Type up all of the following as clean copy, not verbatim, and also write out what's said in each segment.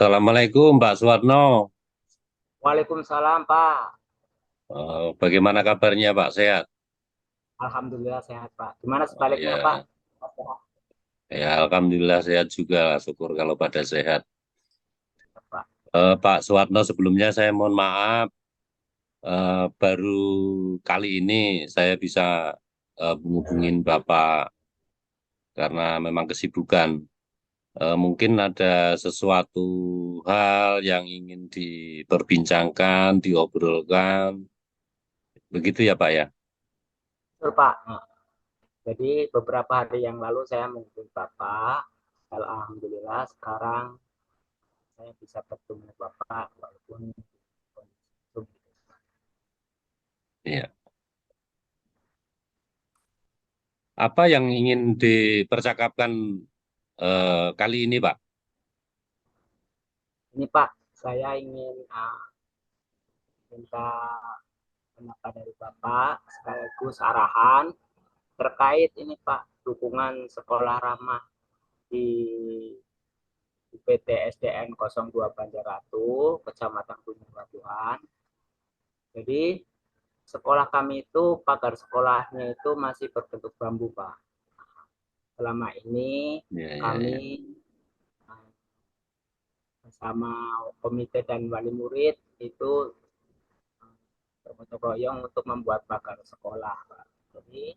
Assalamualaikum Pak Suwarno. Waalaikumsalam, Pak. Bagaimana kabarnya Pak? Sehat? Alhamdulillah sehat, Pak. Gimana Oh, sebaliknya, Pak? ya, ya Alhamdulillah sehat juga. Syukur kalau pada sehat. Pak. Pak Suwarno, sebelumnya saya mohon maaf. Baru kali ini saya bisa menghubungin Bapak karena memang kesibukan. Mungkin ada sesuatu hal yang ingin diperbincangkan, diobrolkan. Begitu ya Pak ya? Betul, Pak. Jadi beberapa hari yang lalu saya menghubungi Bapak. Alhamdulillah sekarang saya bisa bertemu Bapak walaupun kondisi itu. Iya. Apa yang ingin dipercakapkan kali ini, Pak? Ini, Pak, saya ingin minta pendapat dari Bapak sekaligus arahan terkait ini, Pak, dukungan sekolah ramah di PT SDN 02 Banjaratu, Kecamatan Gunung Labuhan. Jadi sekolah kami itu pagar sekolahnya itu masih berbentuk bambu, Pak. Selama ini Ya, ya, kami ya. bersama komite dan wali murid itu bergotong royong untuk membuat pagar sekolah, Pak. Jadi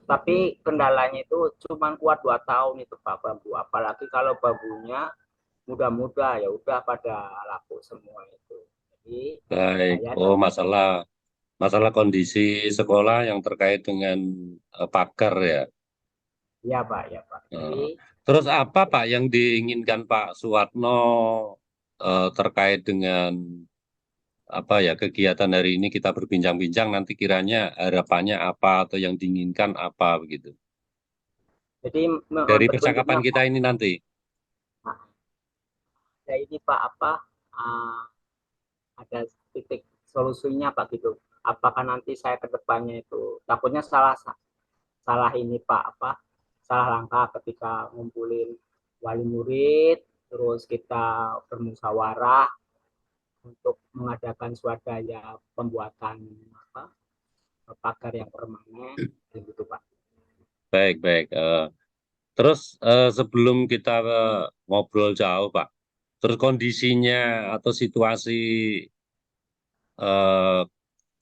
tapi kendalanya itu cuma kuat 2 tahun itu, Pak, bambu. Apalagi kalau bambunya muda-muda ya udah pada laku semua itu. Jadi Baik. saya Oh, masalah kondisi sekolah yang terkait dengan pagar ya. ya, Pak, ya, Pak. Eh, Jadi Terus apa, Pak, yang diinginkan Pak Suwarno terkait dengan apa ya kegiatan hari ini kita berbincang-bincang nanti kiranya harapannya apa atau yang diinginkan apa begitu. jadi Dari berbentuknya percakapan kita ini nanti. ya ini, Pak, apa ada titik solusinya, Pak, gitu. Apakah nanti saya ke depannya itu takutnya salah salah ini, Pak, apa salah langkah ketika ngumpulin wali murid terus kita bermusyawarah untuk mengadakan swadaya pembuatan apa pagar yang permanen gitu, Pak. Baik, baik. Terus sebelum kita ngobrol jauh, Pak, terus kondisinya atau situasi eh,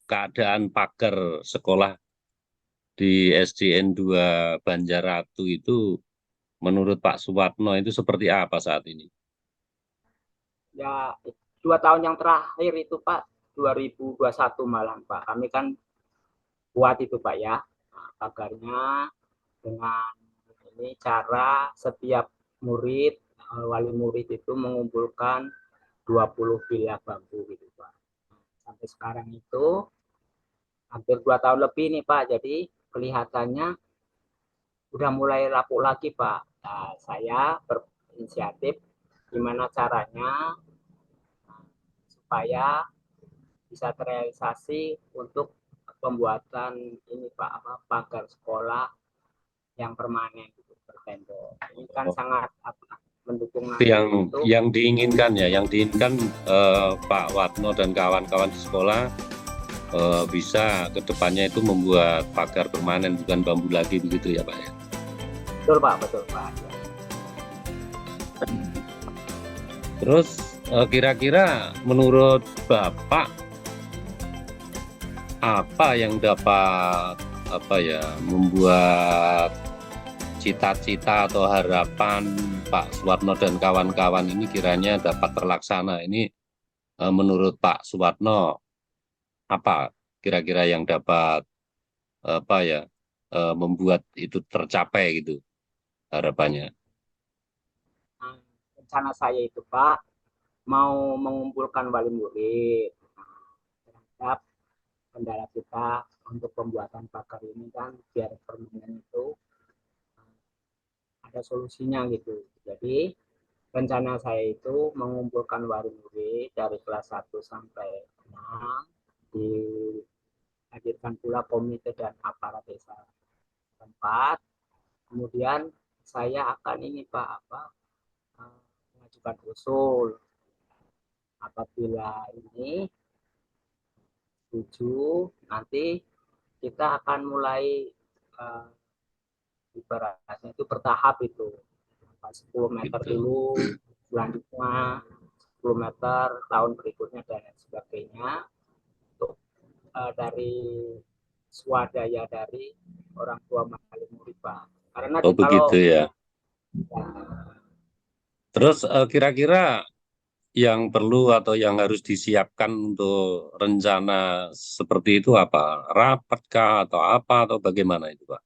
keadaan pagar sekolah di SDN 2 Banjaratu itu menurut Pak Suwarno itu seperti apa saat ini? Ya 2 tahun yang terakhir itu, Pak, 2021 malam, Pak, kami kan buat itu, Pak, ya, pagarnya dengan ini cara setiap murid wali murid itu mengumpulkan 20 bilah bambu gitu, Pak. Sampai sekarang itu hampir 2 tahun lebih nih, Pak. Jadi kelihatannya udah mulai lapuk lagi, Pak. Nah, saya berinisiatif gimana caranya supaya bisa terrealisasi untuk pembuatan ini, Pak, apa pagar sekolah yang permanen gitu, bertembok. Ini kan Oh, sangat apa, mendukung itu nanti yang untuk yang diinginkan ya, yang diinginkan Pak Watno dan kawan-kawan di sekolah bisa ke depannya itu membuat pagar permanen bukan bambu lagi begitu ya Pak ya. betul, Pak, betul, Pak. Ya. Terus kira-kira menurut Bapak apa yang dapat apa ya membuat cita-cita atau harapan Pak Suwarno dan kawan-kawan ini kiranya dapat terlaksana ini menurut Pak Suwarno apa kira-kira yang dapat apa ya membuat itu tercapai gitu harapannya. Nah, rencana saya itu, Pak, mau mengumpulkan wali murid terhadap kendala kita untuk pembuatan pagar ini kan biar permanen itu ada solusinya gitu. Jadi rencana saya itu mengumpulkan wali murid dari kelas 1 sampai 6, dihadirkan pula komite dan aparat desa tempat. Kemudian saya akan ini, Pak, apa mengajukan usul. apabila ini setuju, nanti kita akan mulai uh, ibaratnya itu bertahap itu 10 meter gitu. dulu, selanjutnya 10 meter tahun berikutnya dan lain sebagainya untuk dari swadaya dari orang tua wali murid Pak. Karena Oh begitu kalau ya. ya, Terus kira-kira yang perlu atau yang harus disiapkan untuk rencana seperti itu apa? Rapat kah atau apa atau bagaimana itu Pak?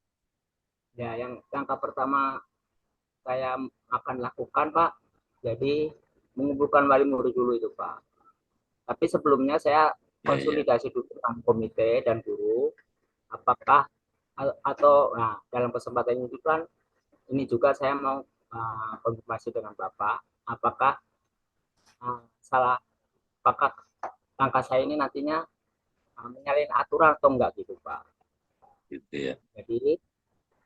ya yang langkah pertama saya akan lakukan Pak, jadi mengumpulkan wali murid dulu itu Pak. Tapi sebelumnya saya Ya, ya. konsolidasi dulu dengan komite dan guru, apakah atau nah dalam kesempatan ini kan ini juga saya mau konfirmasi dengan Bapak, apakah salah apakah langkah saya ini nantinya menyalahin aturan atau enggak gitu Pak. Gitu ya. Jadi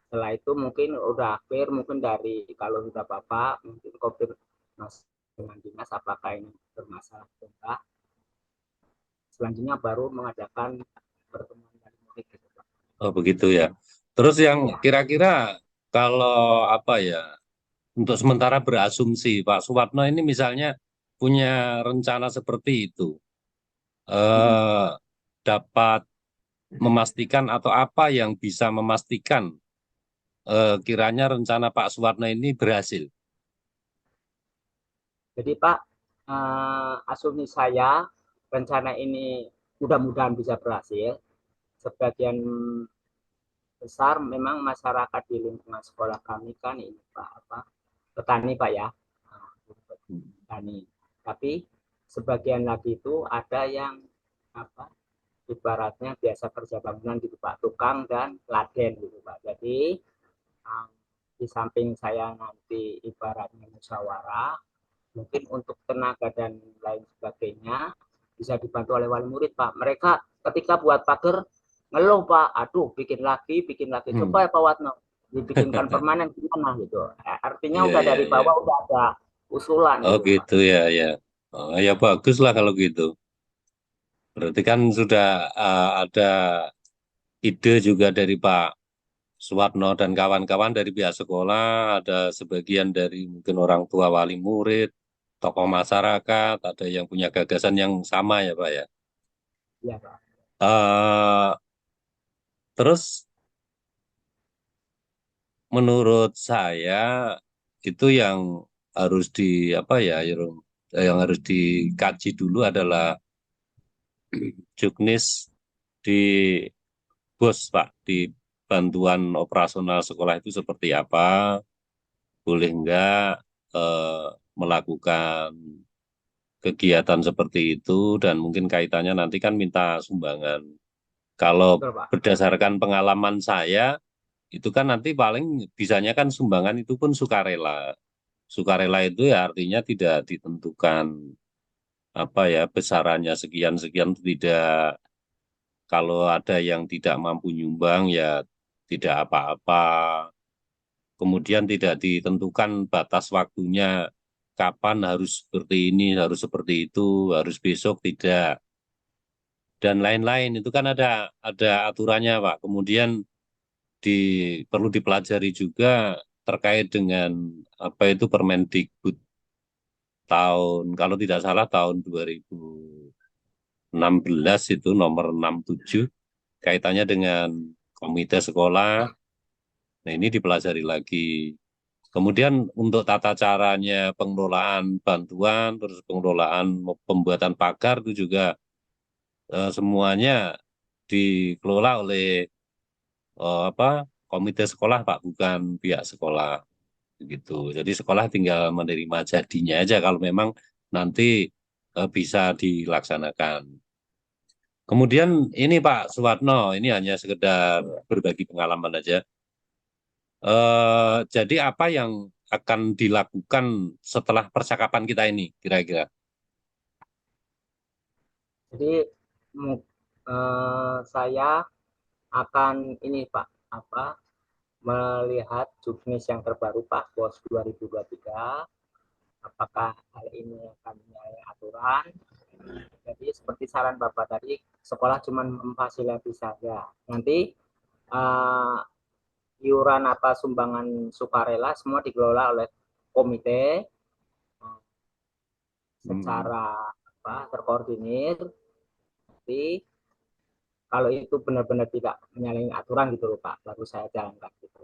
setelah itu mungkin udah akhir, mungkin dari kalau sudah Bapak mungkin konfirmasi dengan dinas apakah ini bermasalah atau enggak. Selanjutnya baru mengadakan pertemuan dari murid gitu Pak. Oh begitu ya. Terus yang Ya. kira-kira kalau apa ya, untuk sementara berasumsi Pak Suwarno ini misalnya punya rencana seperti itu, eh, dapat memastikan atau apa yang bisa memastikan kiranya rencana Pak Suwarno ini berhasil? Jadi Pak, asumsi saya rencana ini mudah-mudahan bisa berhasil. Sebagian besar memang masyarakat di lingkungan sekolah kami kan ini Pak apa petani Pak ya, petani. Tapi sebagian lagi itu ada yang apa ibaratnya biasa kerja bangunan gitu Pak, tukang dan laden gitu Pak. Jadi di samping saya nanti ibaratnya musyawarah, mungkin untuk tenaga dan lain sebagainya bisa dibantu oleh wali murid Pak. Mereka ketika buat pagar ngeluh Pak, aduh bikin lagi coba Hmm. ya Pak Watno dibikinkan permanen gimana gitu. Artinya Iya, udah iya, dari iya. bawah udah ada usulan Oh gitu Pak. gitu ya, ya. Oh, ya bagus lah kalau gitu. Berarti kan sudah ada ide juga dari Pak Suwarno dan kawan-kawan dari pihak sekolah, ada sebagian dari mungkin orang tua wali murid, tokoh masyarakat, ada yang punya gagasan yang sama ya Pak ya. Iya Pak. Eh terus menurut saya itu yang harus di apa ya, yang harus dikaji dulu adalah juknis di BOS Pak, di bantuan operasional sekolah itu seperti apa, boleh enggak eh, melakukan kegiatan seperti itu dan mungkin kaitannya nanti kan minta sumbangan. Kalau Betul Pak. berdasarkan pengalaman saya, itu kan nanti paling bisanya kan sumbangan itu pun sukarela. Sukarela itu ya artinya tidak ditentukan apa ya besarannya sekian-sekian tidak. Kalau ada yang tidak mampu nyumbang ya tidak apa-apa. Kemudian tidak ditentukan batas waktunya kapan harus seperti ini, harus seperti itu, harus besok tidak dan lain-lain itu kan ada aturannya Pak. Kemudian di perlu dipelajari juga terkait dengan apa itu Permendikbud tahun kalau tidak salah tahun 2016 itu nomor 67 kaitannya dengan komite sekolah. Nah, ini dipelajari lagi. Kemudian untuk tata caranya pengelolaan bantuan, terus pengelolaan pembuatan pagar itu juga semuanya dikelola oleh apa komite sekolah Pak, bukan pihak sekolah gitu. Jadi sekolah tinggal menerima jadinya aja kalau memang nanti bisa dilaksanakan. Kemudian ini Pak Suwarno, ini hanya sekedar berbagi pengalaman aja. Jadi apa yang akan dilakukan setelah percakapan kita ini kira-kira? Jadi saya akan ini Pak apa melihat juknis yang terbaru Pak BOS 2023 apakah hal ini akan menyalahi aturan. Jadi seperti saran Bapak tadi, sekolah cuma memfasilitasi saja. Nanti uh, iuran apa sumbangan sukarela semua dikelola oleh komite secara terkoordinir. Tapi kalau itu benar-benar tidak menyalahi aturan gitu loh Pak, baru saya jalankan gitu.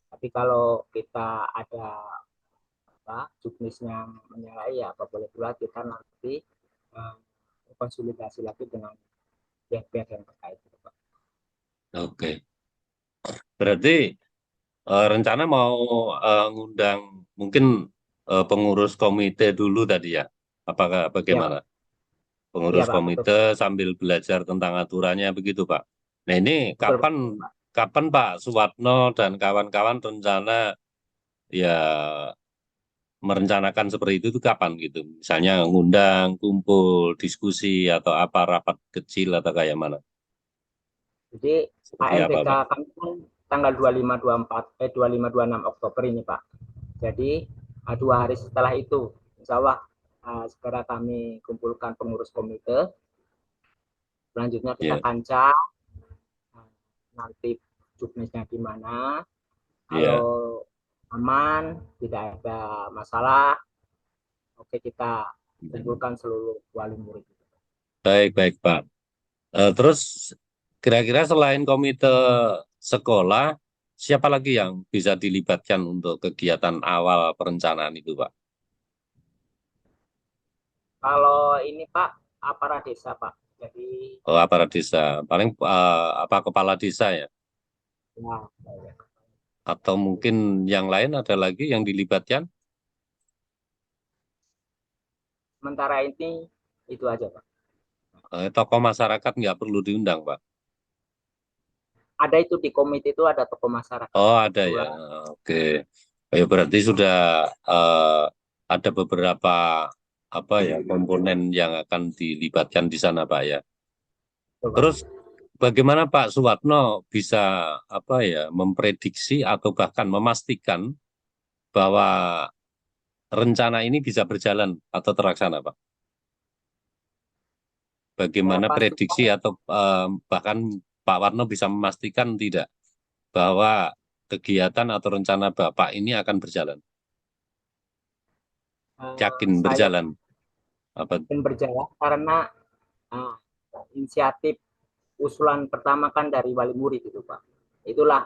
Tapi kalau kita ada juknisnya menyalahi ya apa boleh pula kita nanti konsolidasi lagi dengan pihak-pihak yang terkait gitu Pak. Oke. Berarti rencana mau ngundang mungkin pengurus komite dulu tadi ya? Apakah Iya bagaimana? Pak, iya Pengurus Pak, betul komite Pak. sambil belajar tentang aturannya begitu Pak. Nah ini Betul kapan Pak. kapan Pak Suwarno dan kawan-kawan rencana ya merencanakan seperti itu kapan gitu? Misalnya ngundang, kumpul, diskusi atau apa rapat kecil atau kayak mana? Jadi Seperti apa ANBK Pak? kami kan tanggal 25 24 25 26 Oktober ini Pak. Jadi 2 hari setelah itu insya Allah segera kami kumpulkan pengurus komite. Selanjutnya kita Ya, kancah nanti juknisnya di mana. Kalau ya. aman, tidak ada masalah, oke kita kumpulkan seluruh wali murid. Baik, baik Pak. Terus kira-kira selain komite sekolah, siapa lagi yang bisa dilibatkan untuk kegiatan awal perencanaan itu, Pak? Kalau ini Pak, aparat desa Pak. Jadi Oh, aparat desa, paling apa kepala desa ya? ya, Atau mungkin yang lain ada lagi yang dilibatkan? sementara ini itu aja Pak. Tokoh masyarakat nggak perlu diundang, Pak. Ada itu di komite itu ada tokoh masyarakat Oh, Pak. ada ya. Kebetulan Oke. Ya, berarti sudah eh, ada beberapa apa ya komponen yang akan dilibatkan di sana, Pak ya. itu Pak. Terus bagaimana Pak Suwarno bisa apa ya memprediksi atau bahkan memastikan bahwa rencana ini bisa berjalan atau terlaksana, Pak? Saya Bagaimana pastikan prediksi atau bahkan Pak Warno bisa memastikan tidak bahwa kegiatan atau rencana Bapak ini akan berjalan, yakin saya berjalan, apa? ingin berjalan karena uh, inisiatif usulan pertama kan dari wali murid itu Pak. Itulah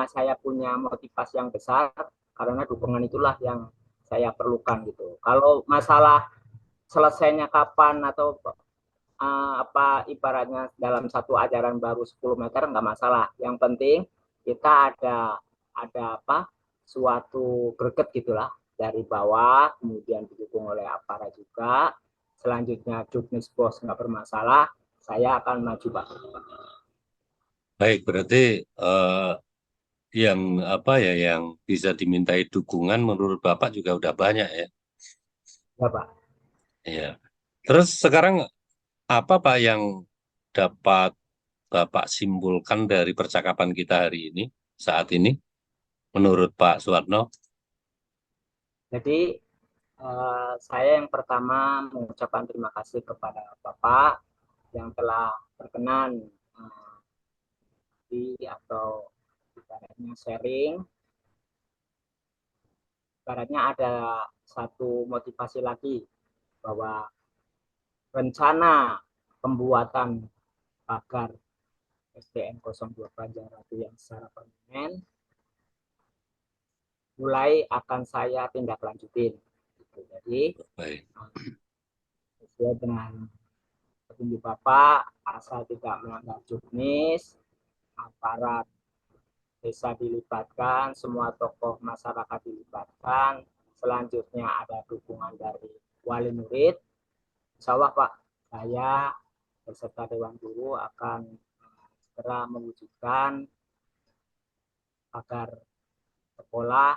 saya punya motivasi yang besar karena dukungan itulah yang saya perlukan gitu. Kalau masalah selesainya kapan atau apa ibaratnya dalam satu ajaran baru 10 meter nggak masalah. Yang penting kita ada apa suatu greget gitulah dari bawah, kemudian didukung oleh aparat juga. Selanjutnya juknis bos nggak bermasalah, saya akan maju Pak. Baik, berarti eh, yang apa ya yang bisa dimintai dukungan menurut Bapak juga udah banyak ya. Ya Pak. Iya. Terus sekarang apa Pak yang dapat Bapak simpulkan dari percakapan kita hari ini, saat ini, menurut Pak Suwarno? Jadi saya yang pertama mengucapkan terima kasih kepada Bapak yang telah berkenan di atau ibaratnya sharing. Ibaratnya ada satu motivasi lagi bahwa rencana pembuatan pagar SDN 02 Banjaratu yang secara permanen mulai akan saya tindak lanjutin. Jadi Baik, sesuai dengan petunjuk Bapak, asal tidak melanggar juknis, aparat desa dilibatkan, semua tokoh masyarakat dilibatkan, selanjutnya ada dukungan dari wali murid. Insya Allah Pak, saya beserta Dewan Guru akan segera mewujudkan agar sekolah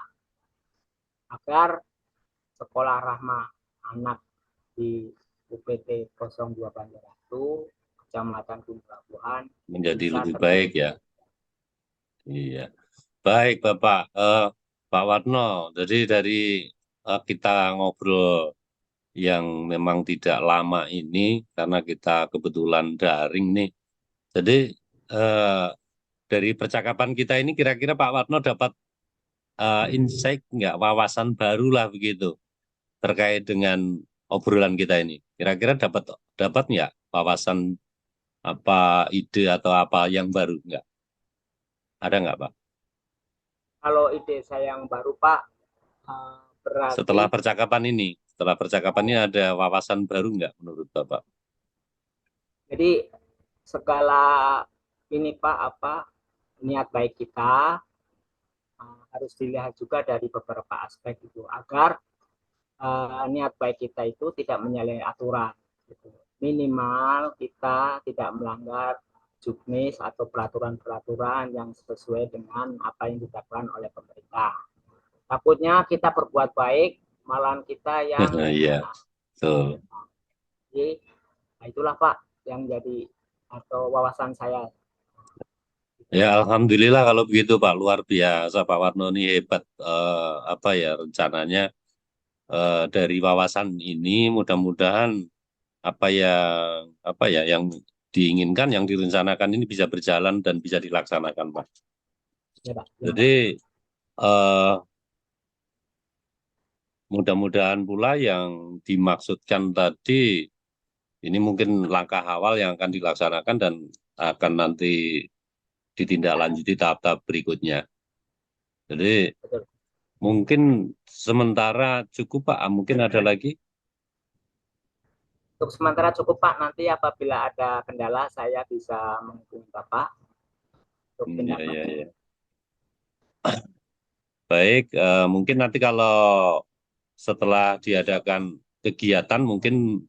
agar sekolah rahmah anak di UPT 02 Banjaratu, Kecamatan Gunung Pelabuhan menjadi bisa lebih baik ya. terwujud. Iya. Baik, Bapak. Pak Warno, jadi dari kita ngobrol yang memang tidak lama ini karena kita kebetulan daring nih. Jadi dari percakapan kita ini kira-kira Pak Warno dapat insight nggak, wawasan baru lah begitu terkait dengan obrolan kita ini. Kira-kira dapat nggak wawasan apa, ide atau apa yang baru nggak? Ada nggak Pak? Kalau ide saya yang baru Pak, Setelah berarti percakapan ini ada wawasan baru nggak menurut Bapak? jadi segala ini Pak apa niat baik kita harus dilihat juga dari beberapa aspek itu agar niat baik kita itu tidak menyalahi aturan gitu. Minimal kita tidak melanggar juknis atau peraturan-peraturan yang sesuai dengan apa yang ditetapkan oleh pemerintah. Takutnya kita berbuat baik, malahan kita yang Iya, betul. jadi, nah itulah Pak yang jadi atau wawasan saya. Ya, alhamdulillah kalau begitu Pak, luar biasa Pak Warno ini hebat, apa ya, rencananya dari wawasan ini mudah-mudahan apa yang diinginkan, yang direncanakan ini bisa berjalan dan bisa dilaksanakan Pak. Ya Pak. Jadi eh, mudah-mudahan pula yang dimaksudkan tadi ini mungkin langkah awal yang akan dilaksanakan dan akan nanti ditindaklanjuti tahap-tahap berikutnya. Jadi Betul. mungkin sementara cukup Pak, mungkin ada lagi. Untuk sementara cukup Pak, nanti apabila ada kendala saya bisa menghubungi Bapak untuk Ya, tindak ya, lanjut. ya. Baik, mungkin nanti kalau setelah diadakan kegiatan mungkin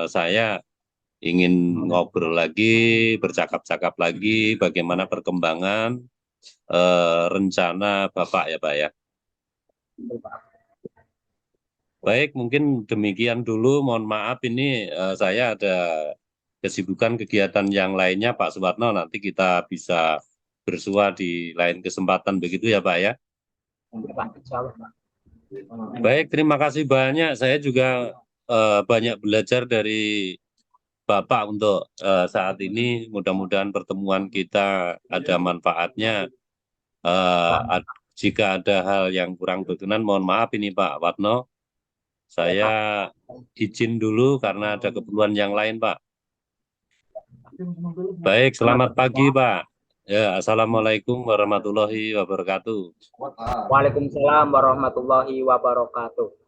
saya ingin ngobrol lagi, bercakap-cakap lagi bagaimana perkembangan rencana Bapak ya Pak ya. Baik, mungkin demikian dulu. Mohon maaf ini saya ada kesibukan kegiatan yang lainnya Pak Suwarno. Nanti kita bisa bersua di lain kesempatan begitu ya Pak ya. Ya, Pak. Insya Allah, Pak. Baik, terima kasih banyak. Saya juga banyak belajar dari Bapak untuk saat ini. Mudah-mudahan pertemuan kita ada manfaatnya. Jika ada hal yang kurang berkenan, mohon maaf ini Pak Warno. Saya izin dulu karena ada keperluan yang lain, Pak. Baik, selamat pagi, Pak. Ya, Assalamualaikum warahmatullahi wabarakatuh. Waalaikumsalam warahmatullahi wabarakatuh.